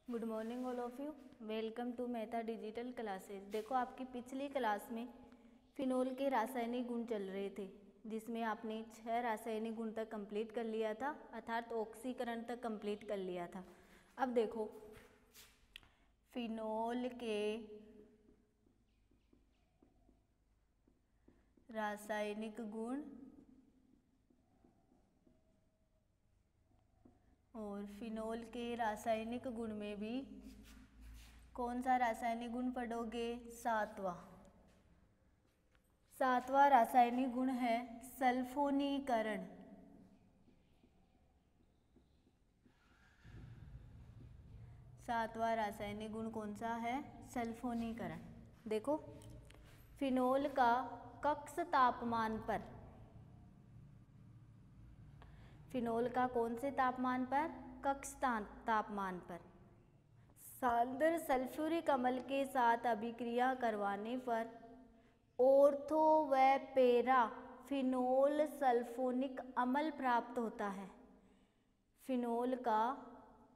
Good morning all of you. Welcome to Mehta digital classes. देखो, आपकी पिछली क्लास में फिनोल के रासायनिक गुण चल रहे थे, जिसमें आपने 6 रासायनिक गुण तक कंप्लीट कर लिया था, अर्थात ऑक्सीकरण तक कंप्लीट कर लिया था। अब देखो, फिनोल के रासायनिक गुण और फिनोल के रासायनिक गुण में भी कौन सा रासायनिक गुण पढ़ोगे? सातवां रासायनिक गुण है सल्फोनीकरण। सातवां रासायनिक गुण कौन सा है? सल्फोनीकरण। देखो, फिनोल का कक्ष तापमान पर, फिनोल का कौन से तापमान पर? कक्ष तापमान पर सांद्र सल्फ्यूरिक अम्ल के साथ अभिक्रिया करवाने पर ऑर्थो व पैरा फिनोल सल्फोनिक अम्ल प्राप्त होता है। फिनोल का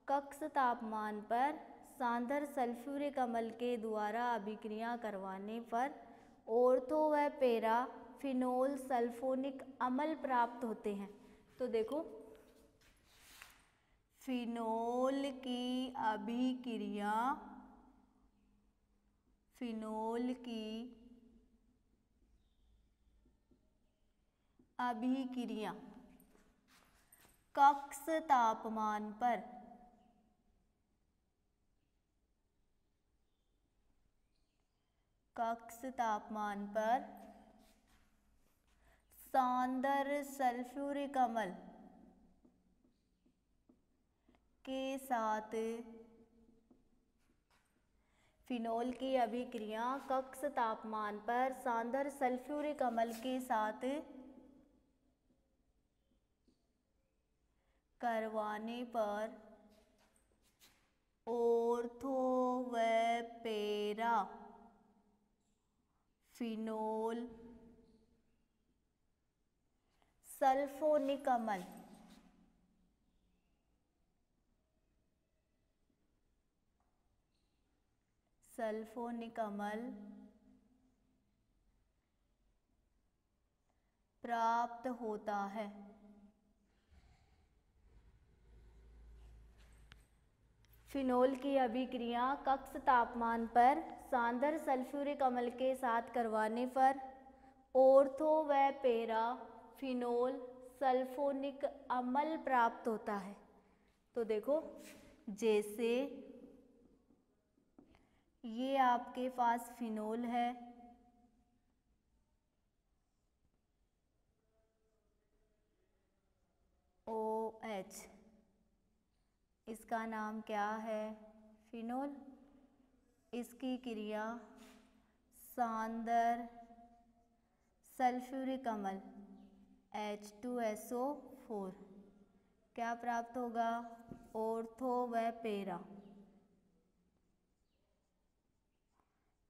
कक्ष तापमान पर सांद्र सल्फ्यूरिक अम्ल के द्वारा अभिक्रिया करवाने पर ऑर्थो व पैरा फिनोल सल्फोनिक अम्ल प्राप्त होते हैं। तो देखो, फिनोल की अभिक्रिया, फिनोल की अभिक्रिया कक्ष तापमान पर, कक्ष तापमान पर सांद्र सल्फ्यूरिक अम्ल के साथ, फिनोल की अभिक्रिया कक्ष तापमान पर सांद्र सल्फ्यूरिक अम्ल के साथ करवाने पर ऑर्थो व पैरा फिनोल सल्फोनिक अम्ल प्राप्त होता है। फिनोल की अभिक्रिया कक्ष तापमान पर सांद्र सल्फ्यूरिक अम्ल के साथ करवाने पर ऑर्थो व पैरा फिनोल सल्फोनिक अम्ल प्राप्त होता है। तो देखो, जैसे ये आपके पास फिनोल है, OH, इसका नाम क्या है? फिनोल। इसकी क्रिया सांद्र सल्फ्यूरिक अम्ल H2SO4 क्या प्राप्त होगा? ऑर्थो व पैरा।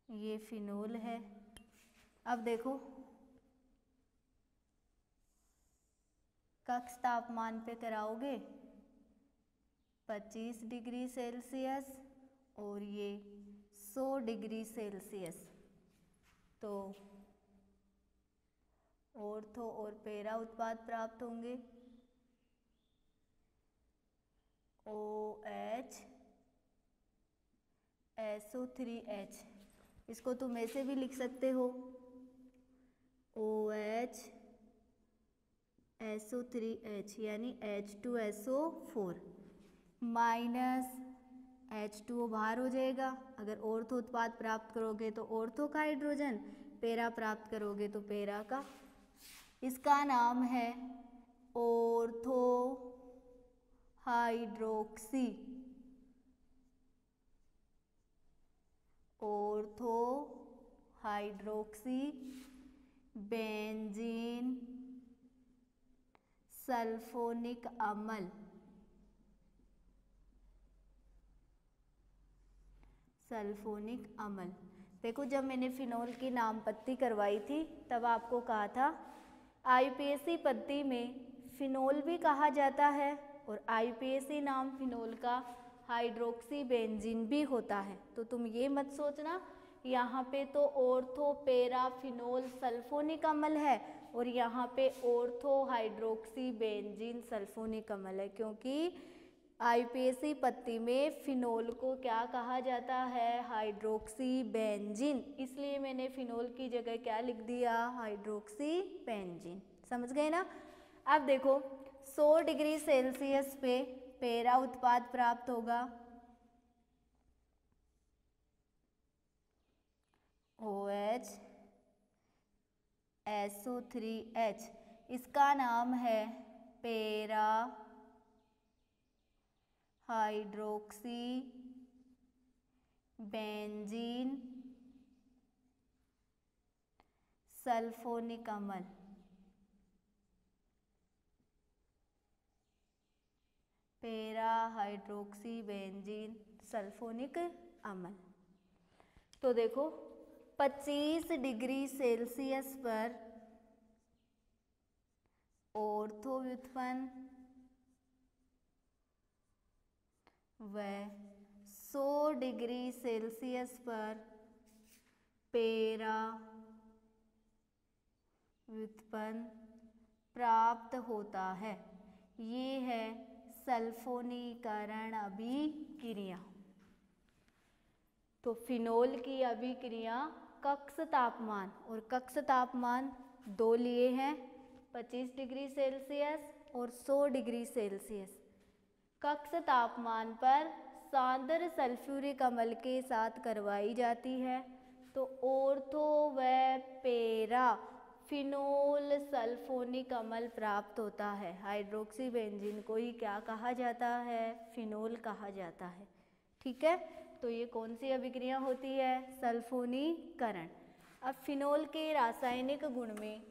ये फिनोल है। अब देखो, कक्ष तापमान पे कराओगे 25 डिग्री सेल्सियस और ये 100 डिग्री सेल्सियस, तो ऑर्थो और पैरा उत्पाद प्राप्त होंगे। OH SO3H, इसको तुम ऐसे भी लिख सकते हो, OH SO3H यानी H2SO4 माइनस H2O बाहर हो जाएगा। अगर ऑर्थो उत्पाद प्राप्त करोगे तो ऑर्थो का हाइड्रोजन, पैरा प्राप्त करोगे तो पैरा का। इसका नाम है ortho hydroxy, ortho hydroxy benzene sulphonic अम्ल, सल्फोनिक अम्ल। देखो, जब मैंने फिनोल की नाम पत्ती करवाई थी तब आपको कहा था IUPAC पत्ती में फिनोल भी कहा जाता है और IUPAC नाम फिनोल का हाइड्रोक्सी बेंजीन भी होता है। तो तुम ये मत सोचना यहाँ पे तो ऑर्थो पैरा फिनोल सल्फोनिक अम्ल है और यहाँ पे ऑर्थो हाइड्रोक्सी बेंजीन सल्फोनिक अम्ल है, क्योंकि आईपीएसी पत्ती में फिनोल को क्या कहा जाता है? Hydroxy benzene. इसलिए मैंने फिनोल की जगह क्या लिख दिया? Hydroxy benzene. समझ गए ना? अब देखो 100 डिग्री सेल्सियस पे पैरा उत्पाद प्राप्त होगा, OH SO3H, इसका नाम है पैरा हाइड्रोक्सी बेंजीन सल्फोनिक अम्ल। पैरा हाइड्रोक्सी बेंजीन सल्फोनिक अम्ल। तो देखो 25 डिग्री सेल्सियस पर ऑर्थो व्युत्पन्न व 100 डिग्री सेल्सियस पर पैरा व्युत्पन्न प्राप्त होता है। ये है सल्फोनीकरण अभिक्रिया। तो फिनोल की अभिक्रिया कक्ष तापमान, और कक्ष तापमान दो लिए हैं, 25 डिग्री सेल्सियस और 100 डिग्री सेल्सियस। कक्ष तापमान पर सांद्र सल्फ्यूरिक अम्ल के साथ करवाई जाती है। तो ऑर्थो व पैरा फिनोल सल्फोनिक अम्ल प्राप्त होता है। हाइड्रोक्सी बेंजीन को ही क्या कहा जाता है? फिनोल कहा जाता है। ठीक है, तो ये कौन सी अभिक्रिया होती है? सल्फोनीकरण। अब फिनोल के रासायनिक गुण में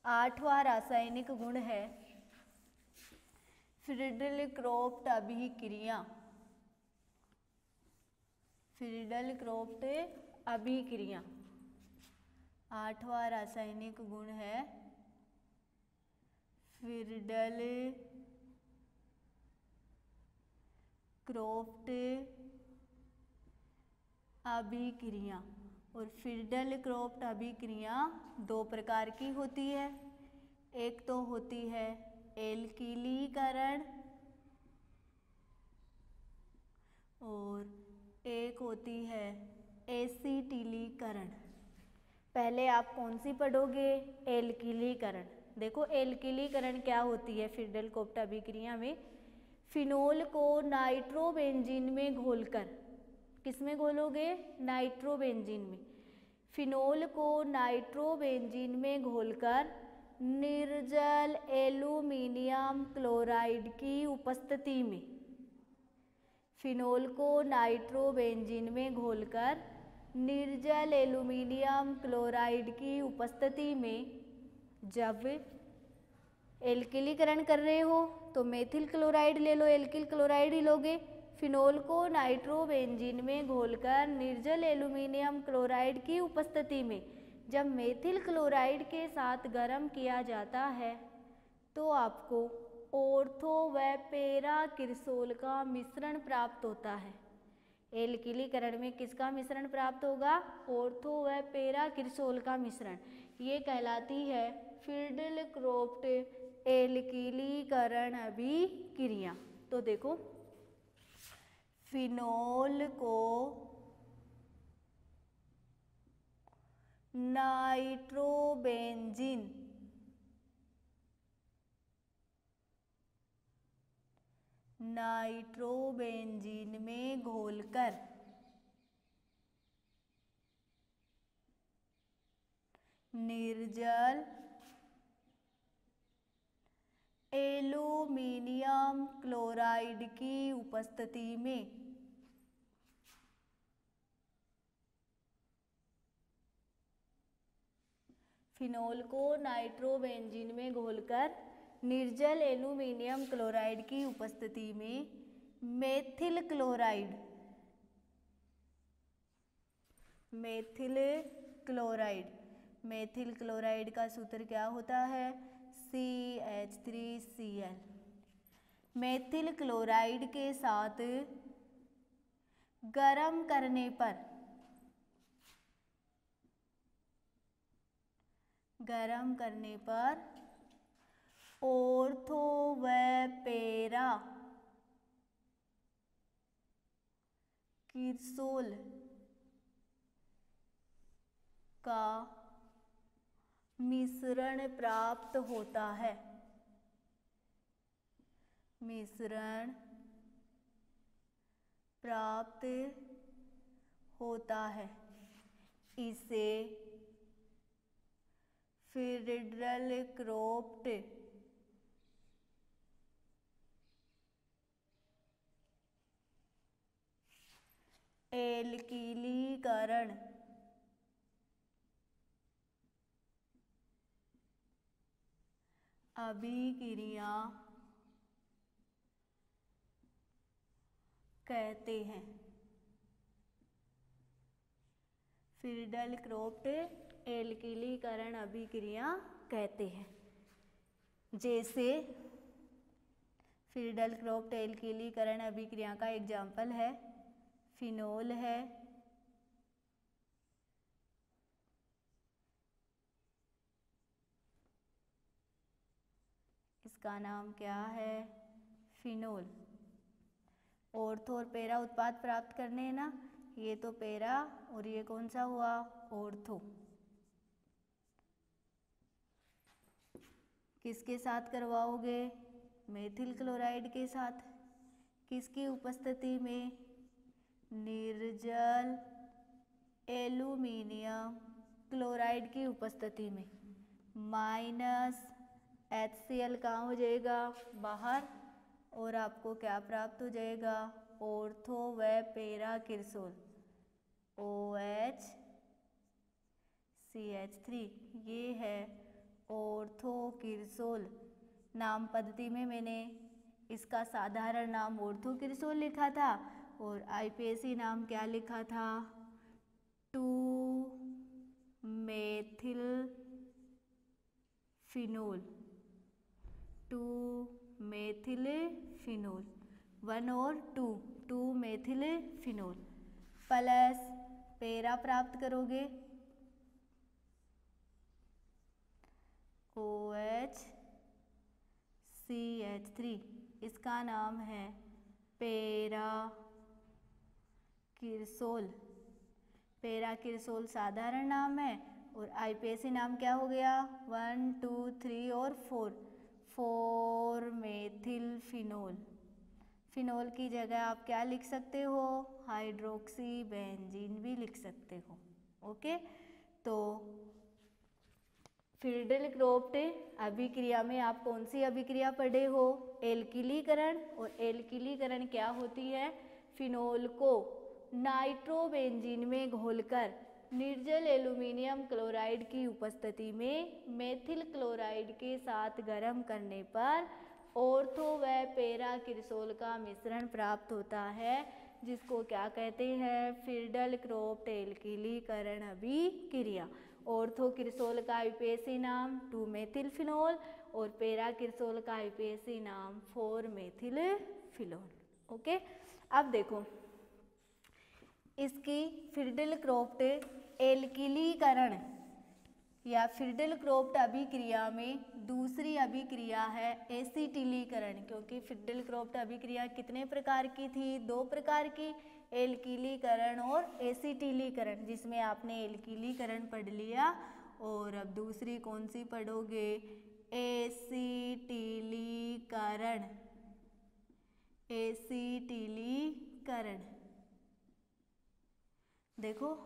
8वां रासायनिक गुण है फ्रीडल-क्रोफ्ट अभिक्रिया। फ्रीडल-क्रोफ्ट अभिक्रिया 8वां रासायनिक गुण है फ्रीडल-क्रोफ्ट अभिक्रिया। और फ्रीडल-क्रोफ्ट अभिक्रिया दो प्रकार की होती है। एक तो होती है एल्किलीकरण और एक होती है एसिटिलीकरण। पहले आप कौन सी पढ़ोगे? एल्किलीकरण। देखो एल्किलीकरण क्या होती है? फ्रीडल-क्रोफ्ट अभिक्रिया में फिनोल को नाइट्रोबेंजीन में घोलकर, किसमें घोलोगे? नाइट्रोबेंजीन में। फिनोल को नाइट्रोबेंजीन में घोलकर निर्जल एल्यूमिनियम क्लोराइड की उपस्थिति में, फिनोल को नाइट्रोबेंजीन में घोलकर निर्जल एल्यूमिनियम क्लोराइड की उपस्थिति में जब एल्किलीकरण कर रहे हो तो मेथिल क्लोराइड ले लो, एल्किल क्लोराइड ही लोगे। फिनोल को नाइट्रोबेंजीन में घोलकर निर्जल एल्यूमिनियम क्लोराइड की उपस्थिति में जब मेथिल क्लोराइड के साथ गर्म किया जाता है तो आपको ऑर्थो व पैरा किरसोल का मिश्रण प्राप्त होता है। एल्किलीकरण में किसका मिश्रण प्राप्त होगा? ऑर्थो व पैरा किरसोल का मिश्रण। ये कहलाती है फ्रीडल-क्रोफ्ट एल्किलीकरण अभिक्रिया। तो देखो फिनोल को नाइट्रोबेंजीन में घोलकर निर्जल एल्यूमिनियम क्लोराइड की उपस्थिति में फिनोल को नाइट्रोबेंजीन में घोलकर निर्जल एल्यूमिनियम क्लोराइड की उपस्थिति में मेथिल क्लोराइड का सूत्र क्या होता है? CH3Cl। मेथिल क्लोराइड के साथ गर्म करने पर ऑर्थो व पैरा किरसोल का मिश्रण प्राप्त होता है। इसे फ्रीडल-क्रोफ्ट एल्कीलीकरण अभिक्रिया कहते हैं। फ्रीडल-क्रोफ्ट एल्कीलीकरण अभिक्रिया कहते हैं। जैसे फ्रीडल-क्रोफ्ट एल्कीलीकरण अभिक्रिया का एग्जाम्पल है फिनोल है, इसका नाम क्या है, फिनोल। ऑर्थो और पैरा उत्पाद प्राप्त करने हैं ना, ये तो पैरा और ये कौन सा हुआ, ऑर्थो। किसके साथ करवाओगे, मेथिल क्लोराइड के साथ। किसकी उपस्थिति में, निर्जल एल्यूमिनियम क्लोराइड की उपस्थिति में। माइनस HCl कहाँ हो जाएगा, बाहर, और आपको क्या प्राप्त हो जाएगा, ऑर्थो व पैरा किरसोल OHCH3। ये है ऑर्थो किरसोल। नाम पद्धति में मैंने इसका साधारण नाम ऑर्थो किरसोल लिखा था और IPAC नाम क्या लिखा था, 2-मेथिल फिनोल। 2-मेथिल फिनोल, 1 और 2-मेथिल फिनोल प्लस पैरा प्राप्त करोगे OHCH3, इसका नाम है पैरा किरसोल। पैरा किरसोल साधारण नाम है और IPAC नाम क्या हो गया, 1, 2, 3 और 4-मेथिल फिनोल। फिनोल की जगह आप क्या लिख सकते हो, हाइड्रोक्सी बेंजीन भी लिख सकते हो। ओके, तो फ्रीडल-क्रोफ्ट अभिक्रिया में आप कौन सी अभिक्रिया पढ़े हो, एल्कीलीकरण। और एल्कीलीकरण क्या होती है, फिनोल को नाइट्रोबेंजीन में घोलकर निर्जल एल्यूमिनियम क्लोराइड की उपस्थिति में मेथिल क्लोराइड के साथ गर्म करने पर ऑर्थो व पैरा किरसोल का मिश्रण प्राप्त होता है, जिसको क्या कहते हैं, फ्रीडल-क्रोफ्ट एल्कीलीकरण अभिक्रिया। ऑर्थो किरसोल का IPAC नाम 2-मेथिल फिनोल और पैरा किरसोल का IPAC नाम 4-मेथिल फिनोल। ओके, अब देखो इसकी फ्रीडल-क्रोफ्ट एल्कीलीकरण या फ्रीडल-क्रोफ्ट अभिक्रिया में दूसरी अभिक्रिया है एसिटिलीकरण, क्योंकि फ्रीडल-क्रोफ्ट अभिक्रिया कितने प्रकार की थी, 2 प्रकार की, एल्कीलीकरण और एसिटिलीकरण, जिसमें आपने एल्कीलीकरण पढ़ लिया। और अब दूसरी कौन सी पढ़ोगे, एसिटिलीकरण। एसिटिलीकरण देखो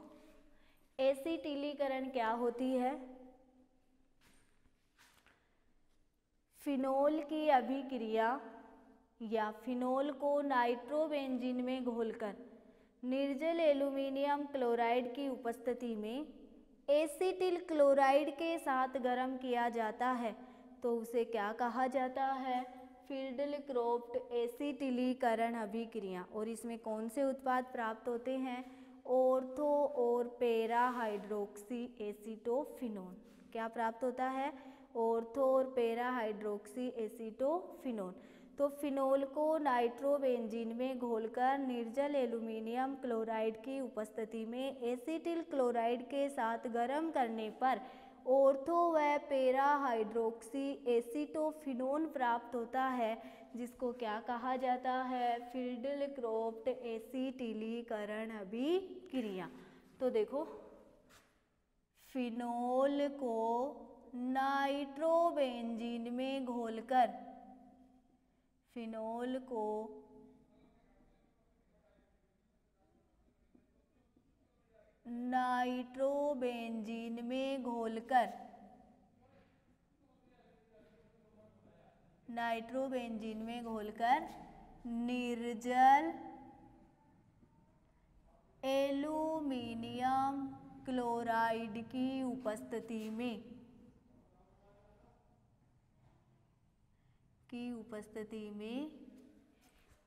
एसिटिलीकरण क्या होती है, फिनोल की अभिक्रिया या फिनोल को नाइट्रोबेंजीन में घोलकर निर्जल एल्यूमिनियम क्लोराइड की उपस्थिति में एसिटिल क्लोराइड के साथ गर्म किया जाता है, तो उसे क्या कहा जाता है, फ्रीडल-क्रोफ्ट एसिटिलीकरण अभिक्रिया। और इसमें कौन से उत्पाद प्राप्त होते हैं, ऑर्थो और पैरा हाइड्रोक्सी एसीटोफिनोन। क्या प्राप्त होता है, ऑर्थो और पैरा हाइड्रोक्सी एसीटोफिनोन। तो फिनोल को नाइट्रोबेंजीन में घोलकर निर्जल एल्यूमिनियम क्लोराइड की उपस्थिति में एसिटिल क्लोराइड के साथ गर्म करने पर ऑर्थो व पेरा हाइड्रोक्सी एसीटोफिनोन प्राप्त होता है, जिसको क्या कहा जाता है? फील्ड क्रॉफ्ट एसिटिलीकरण अभिक्रिया। तो देखो, फिनोल को नाइट्रोबेंजीन में घोलकर फिनोल को नाइट्रोबेंजीन में घोलकर निर्जल एल्यूमिनियम क्लोराइड की उपस्थिति में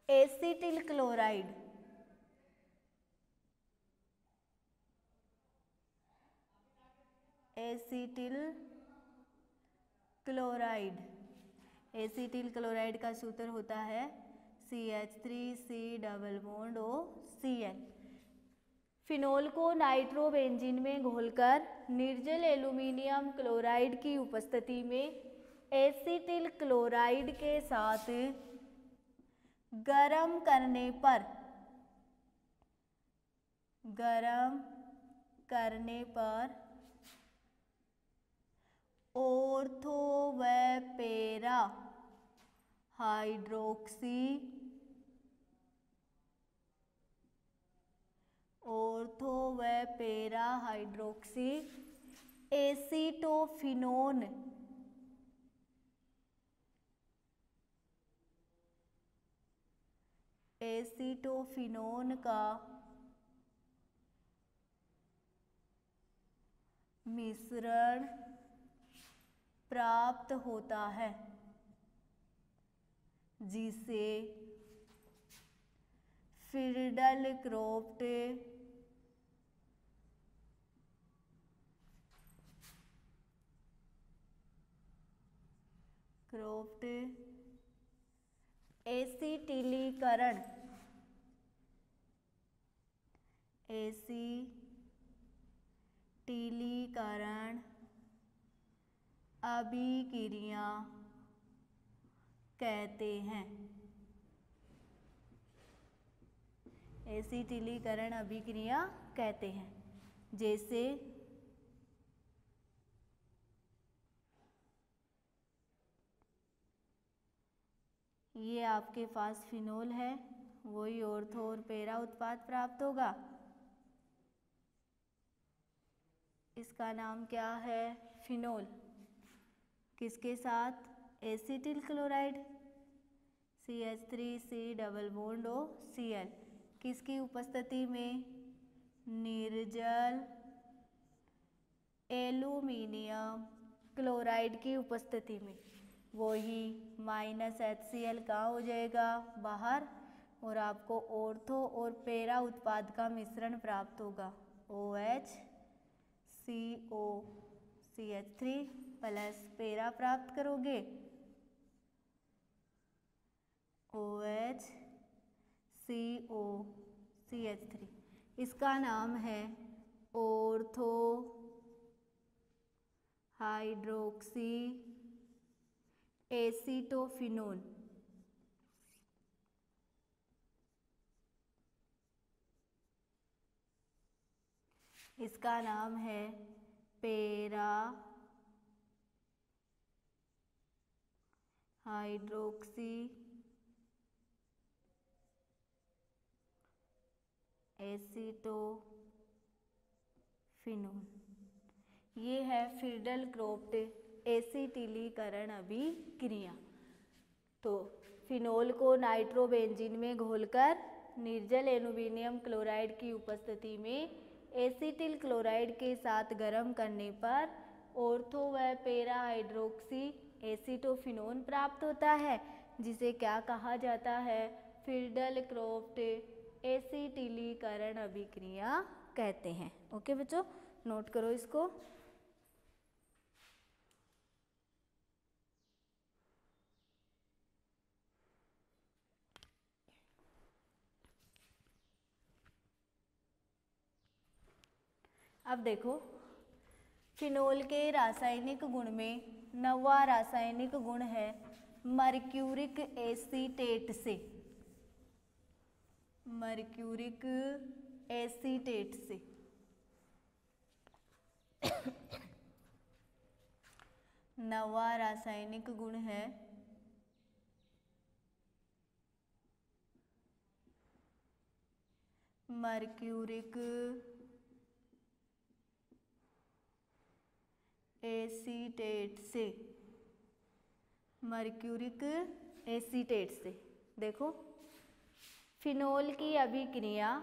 एसिटिल क्लोराइड का सूत्र होता है CH3C+OCl। फिनोल को नाइट्रोबेंजीन में घोलकर निर्जल एल्यूमिनियम क्लोराइड की उपस्थिति में एसिटिल क्लोराइड के साथ गर्म करने पर ऑर्थो व पेरा हाइड्रोक्सी एसीटोफिनोन का मिश्रण प्राप्त होता है, जिसे फील्ड क्रॉफ्ट एसिटिलीकरण अभिक्रिया कहते हैं। एसिटिलीकरण अभिक्रिया कहते हैं। जैसे ये आपके पास फिनोल है, वही ऑर्थो और पेरा उत्पाद प्राप्त होगा। इसका नाम क्या है? फिनोल। किसके साथ? Acetyl chloride CH3C+OCl। किसकी उपस्थिति में? निर्जल एल्यूमिनियम क्लोराइड की उपस्थिति में। वही -HCl कहाँ हो जाएगा? बाहर, और आपको ऑर्थो और पेरा उत्पाद का मिश्रण प्राप्त होगा। OHCO CH3 प्लस पेरा प्राप्त करोगे, OHCO CH3। इसका नाम है ऑर्थो हाइड्रोक्सी एसीटोफिनोन। इसका नाम है पेरा हाइड्रोक्सी एसीटोफिनोन। ये है फील्ड क्रॉफ्ट एसिटिलीकरण अभिक्रिया। तो फिनोल को नाइट्रोबेंजीन में घोलकर निर्जल एल्यूमिनियम क्लोराइड की उपस्थिति में एसिटिल क्लोराइड के साथ गर्म करने पर ऑर्थो व पेरा हाइड्रोक्सी एसीटोफिनोन प्राप्त होता है, जिसे क्या कहा जाता है? फील्ड क्रॉफ्ट एसिटिलीकरण अभिक्रिया कहते हैं। ओके बच्चों, नोट करो इसको। अब देखो, फिनोल के रासायनिक गुण में 9वां रासायनिक गुण है मर्क्यूरिक एसीटेट से। मर्क्यूरिक एसीटेट से 9वां रासायनिक गुण है मर्क्यूरिक एसीटेट से। मर्क्यूरिक एसीटेट से देखो, फिनोल की अभिक्रिया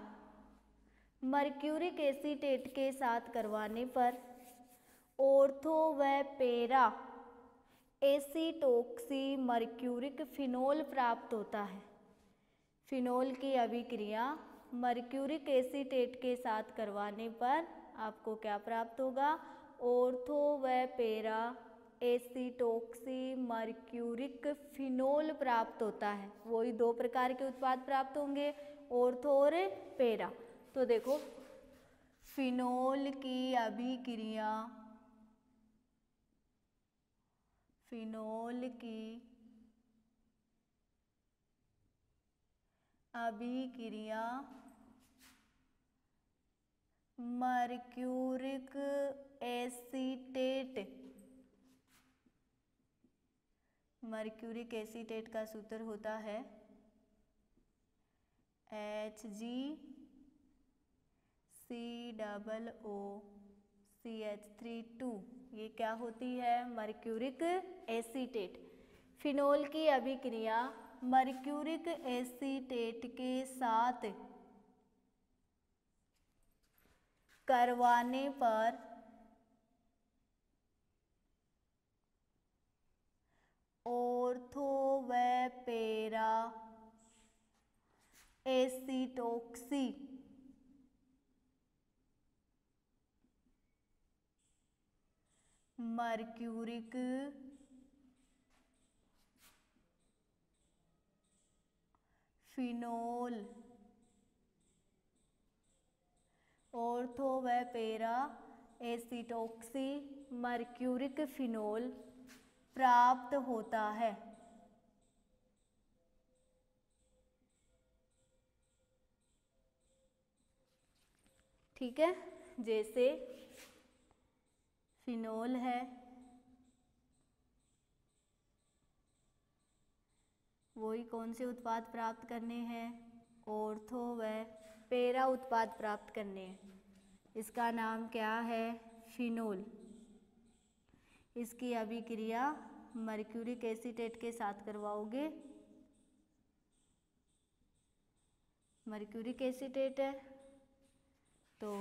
मर्क्यूरिक एसीटेट के साथ करवाने पर ऑर्थो व पैरा एसीटोक्सी मर्क्यूरिक फिनोल प्राप्त होता है। फिनोल की अभिक्रिया मर्क्यूरिक एसीटेट के साथ करवाने पर आपको क्या प्राप्त होगा? ऑर्थो व पैरा एसीटोक्सी मर्क्यूरिक फिनोल प्राप्त होता है। वही दो प्रकार के उत्पाद प्राप्त होंगे, ऑर्थो और पैरा। तो देखो, फिनोल की अभिक्रिया मर्क्यूरिक एसीटेट का सूत्र होता है HgCOOCH32। ये क्या होती है? Mercuric acetate. फिनोल की अभिक्रिया मर्क्यूरिक एसीटेट के साथ करवाने पर ऑर्थो व पैरा एसीटोक्सी मर्क्यूरिक फिनोल, ऑर्थो व पैरा एसीटोक्सी मर्क्यूरिक फिनोल प्राप्त होता है। ठीक है, जैसे फिनोल है, वही कौन से उत्पाद प्राप्त करने हैं? ऑर्थो व पैरा उत्पाद प्राप्त करने हैं। इसका नाम क्या है? फिनोल। इसकी अभिक्रिया मर्क्यूरिक एसीटेट के साथ करवाओगे, मर्क्यूरिक एसीटेट है तो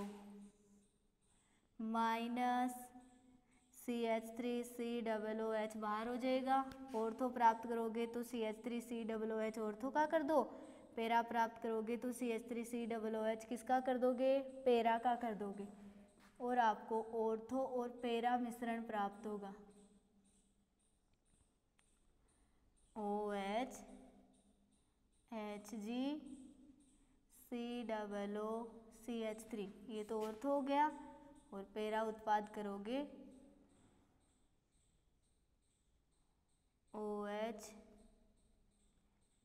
-CH3COOH बाहर हो जाएगा। ऑर्थो प्राप्त करोगे तो CH3COOH ऑर्थो का कर दो, पैरा प्राप्त करोगे तो CH3COOH किसका कर दोगे? पैरा का कर दोगे, और आपको ऑर्थो और पैरा मिश्रण प्राप्त होगा। OH HgCOOCH3, ये तो ऑर्थो हो गया, और पैरा उत्पाद करोगे OH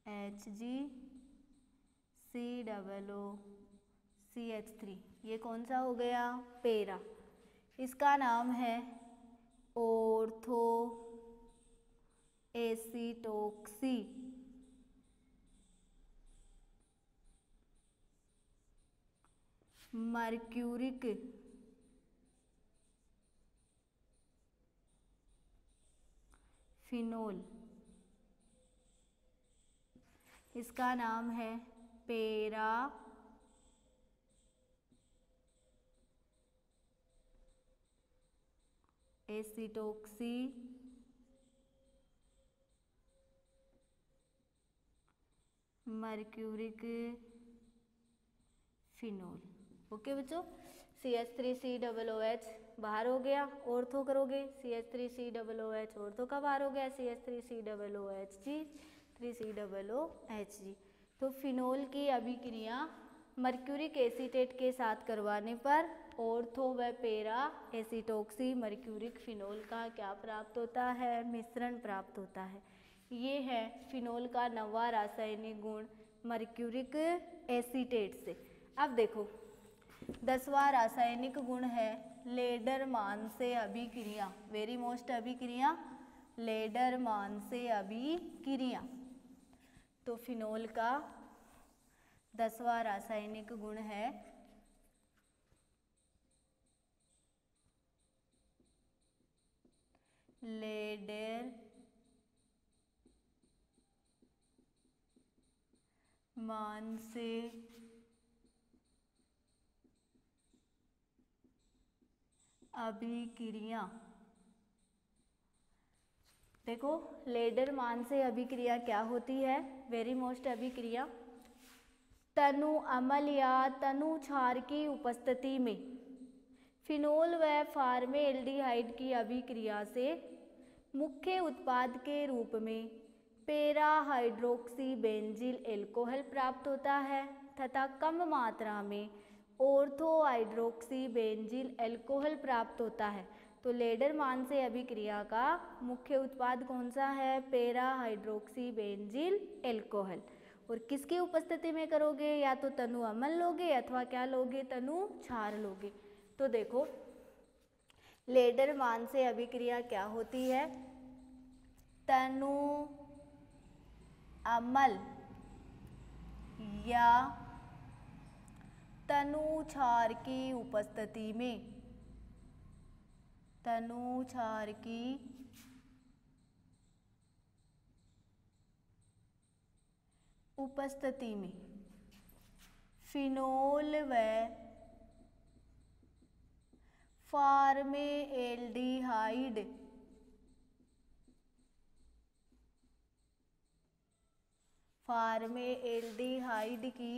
HgCOOCH3, ये कौन सा हो गया? पैरा। इसका नाम है ऑर्थो एसीटोक्सी मर्क्यूरिक फिनोल। इसका नाम है पैरा एसीटोक्सी मर्क्यूरिक फिनोल। ओके बच्चों, CH3COOH बाहर हो गया, ऑर्थो करोगे CH3COOH ऑर्थो का बाहर हो गया, CH3COOHG 3COOHG। तो फिनोल की अभिक्रिया मर्क्यूरिक एसीटेट के साथ करवाने पर ऑर्थो व पैरा एसीटोक्सी मर्क्यूरिक फिनोल का क्या प्राप्त होता है? मिश्रण प्राप्त होता है। ये है फिनोल का 9वां रासायनिक गुण मर्क्यूरिक एसीटेट से। अब देखो 10वां रासायनिक गुण है लेडरमान से अभिक्रिया, वेरी मोस्ट अभिक्रिया, लेडरमान से अभिक्रिया। तो फिनोल का 10वां रासायनिक गुण है लेडरमान से अभिक्रिया। देखो लेडरमान से अभिक्रिया क्या होती है? वेरी मोस्ट अभिक्रिया तनु अम्ल या तनु क्षार की उपस्थिति में फिनोल व फॉर्मेल्डिहाइड की अभिक्रिया से मुख्य उत्पाद के रूप में पैरा हाइड्रोक्सी बेंजील एल्कोहल प्राप्त होता है तथा कम मात्रा में ऑर्थो हाइड्रोक्सी बेंजील एल्कोहल प्राप्त होता है। तो लेडरमान से अभिक्रिया का मुख्य उत्पाद कौन सा है? Para hydroxy बेंजील alcohol. और किसकी उपस्थिति में करोगे? या तो तनु अम्ल लोगे अथवा क्या लोगे? तनु क्षार लोगे। तो देखो लेडरमान से अभिक्रिया क्या होती है? तनु अम्ल या तनु क्षार की उपस्थिति में, तनु क्षार की उपस्थिति में फिनोल व फॉर्मेल्डिहाइड की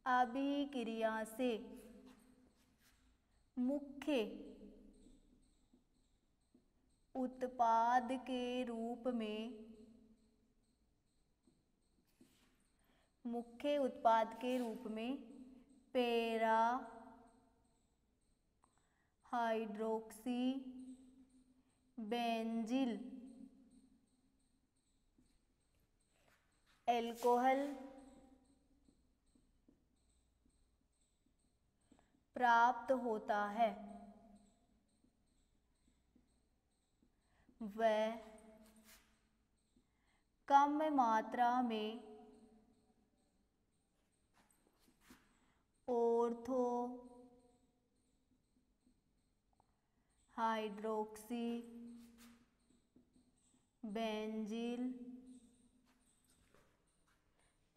अभिक्रिया से मुख्य उत्पाद के रूप में पैरा हाइड्रोक्सी बेंजील एल्कोहल प्राप्त होता है। वह कम मात्रा में ortho hydroxy बेंजील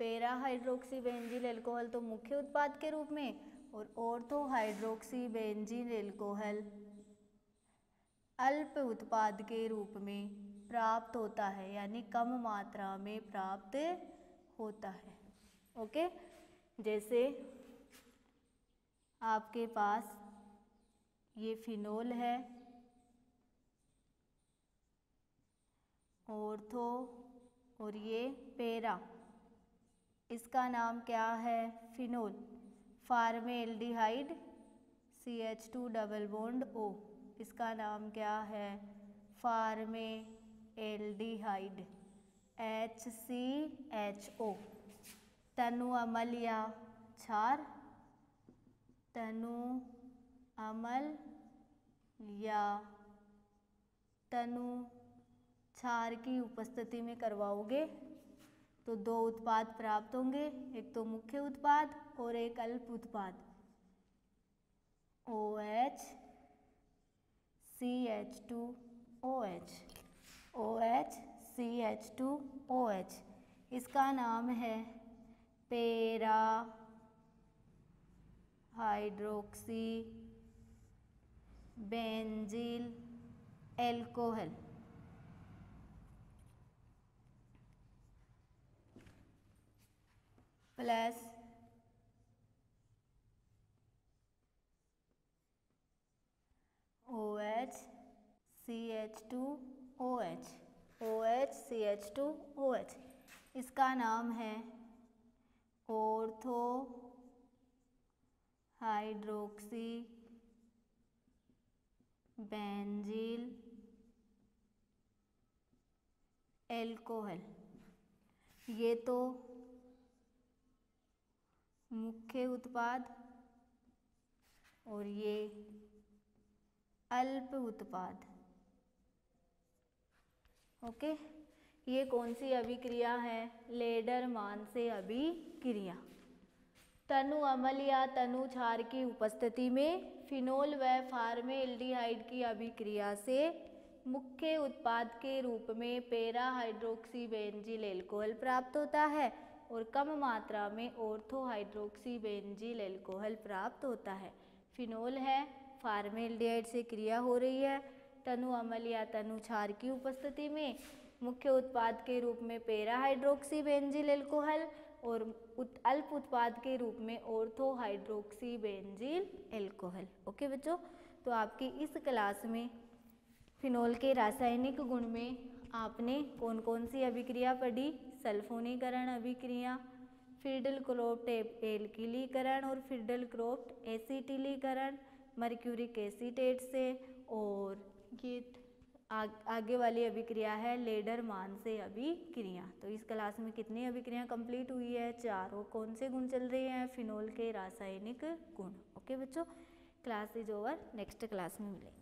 para hydroxy बेंजील alcohol तो मुख्य उत्पाद के रूप में और ऑर्थो हाइड्रोक्सी बेंजील एल्कोहल अल्प उत्पाद के रूप में प्राप्त होता है, यानी कम मात्रा में प्राप्त होता है। ओके, जैसे आपके पास ये फिनोल है, ऑर्थो और ये पैरा, इसका नाम क्या है? Phenol. Formaldehyde CH2 double bond O, इसका नाम क्या है? Formaldehyde HCHO। तनु अम्ल या क्षार, तनु अम्ल या तनु क्षार की उपस्थिति में करवाओगे तो दो उत्पाद प्राप्त होंगे, एक तो मुख्य उत्पाद और एक अल्प उत्पाद। OH CH2OH, OH CH2OH, इसका नाम है para hydroxy बेंजील alcohol. Plus OH CH2OH, OH CH2OH, इसका नाम है ऑर्थो हाइड्रोक्सी बेंजील एल्कोहल। ये तो मुख्य उत्पाद और ये अल्प उत्पाद। ओके, ये कौन सी अभिक्रिया है? लेडरमान से अभिक्रिया। तनु अम्ल या तनु क्षार की उपस्थिति में फिनोल व फॉर्मेल्डिहाइड की अभिक्रिया से मुख्य उत्पाद के रूप में पैरा हाइड्रोक्सी बेंजील एल्कोहल प्राप्त होता है और कम मात्रा में ऑर्थो हाइड्रोक्सी बेंजील एल्कोहल प्राप्त होता है। फिनोल है, फॉर्मेल्डिहाइड से क्रिया हो रही है, तनु अम्ल या तनु क्षार की उपस्थिति में मुख्य उत्पाद के रूप में पैरा हाइड्रोक्सी बेंजील एल्कोहल और अल्प उत्पाद के रूप में ऑर्थो हाइड्रोक्सी बेंजील एल्कोहल। ओके बच्चों, तो आपकी इस क्लास में फिनोल के रासायनिक गुण में आपने कौन कौन सी अभिक्रिया पढ़ी? सल्फोनीकरण अभिक्रिया, फिडल क्रोफ्ट एल्किलीकरण और फिडल क्रोफ्ट एसिटिलीकरण मर्क्यूरिक एसीटेट से, और ये आगे वाली अभिक्रिया है लेडरमान से अभिक्रिया। तो इस क्लास में कितनी अभिक्रिया कंप्लीट हुई है? 4। और कौन से गुण चल रहे हैं? फिनोल के रासायनिक गुण। ओके बच्चों, class is over, next class में मिलेंगे।